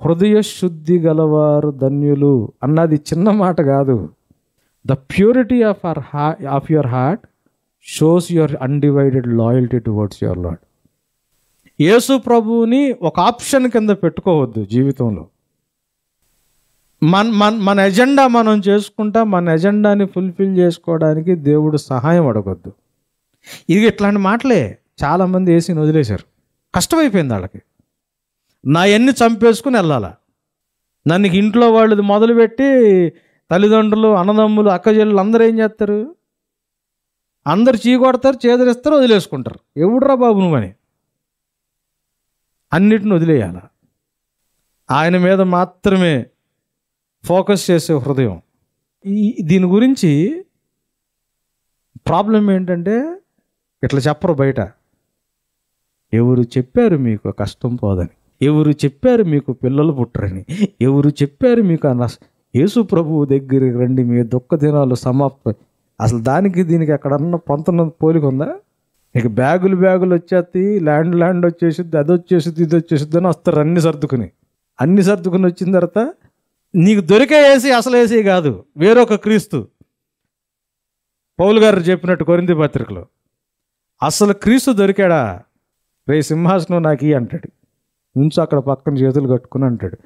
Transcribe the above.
హృదయ శుద్ధి గలవారు ధన్యులు అన్నది చిన్న మాట కాదు. The purity of your heart shows your undivided loyalty towards your lord. Yesu ప్రభువుని ఒక ఆప్షన్ కింద పెట్టుకోవద్దు జీవితంలో. మన ఎజెండా మనం చేసుకుంటా, మన ఎజెండాని ఫుల్ఫిల్ చేసుకోవడానికి దేవుడు సహాయం అడగొద్దు. ఇది ఇట్లాంటి మాటలే చాలామంది వేసి వదిలేశారు. కష్టమైపోయింది వాళ్ళకి. నా ఎన్ని చంపేసుకుని వెళ్ళాలా, నన్ను ఇంట్లో వాళ్ళు మొదలుపెట్టి తల్లిదండ్రులు, అన్నదమ్ములు, అక్కచెల్లెలు అందరూ ఏం చేస్తారు? అందరు చీకొడతారు, చేదరిస్తారు, వదిలేసుకుంటారు. ఎవడురా బాబు నువ్వని అన్నిటిని వదిలేయాల. ఆయన మీద మాత్రమే ఫోకస్ చేసే హృదయం. దీని గురించి ప్రాబ్లం ఏంటంటే ఇట్లా చెప్పరు బయట. ఎవరు చెప్పారు మీకు కష్టం పోదని? ఎవరు చెప్పారు మీకు పిల్లలు పుట్టరని? ఎవరు చెప్పారు మీకు యేసు ప్రభువు దగ్గరికి రండి, మీ దుఃఖ దినాలు సమాప్తం? అసలు దానికి దీనికి ఎక్కడన్నా పొంతన పోలిక ఉందా? ఇక బ్యాగులు వచ్చేస్తాయి, ల్యాండ్ వచ్చేసిద్ది, అది వచ్చేసిద్ది, ఇది వచ్చేసిద్ది అని వస్తారు అన్ని సర్దుకుని వచ్చిన తర్వాత నీకు దొరికే ఏసీ అసలు ఏసీ కాదు, వేరొక క్రీస్తు. పౌలు గారు చెప్పినట్టు కొరింథీ పత్రికలో, అసలు క్రీస్తు దొరికాడా? రే సింహాసనం నాకు అంటాడు, నుంచో అక్కడ పక్కన చేతులు కట్టుకుని అంటాడు.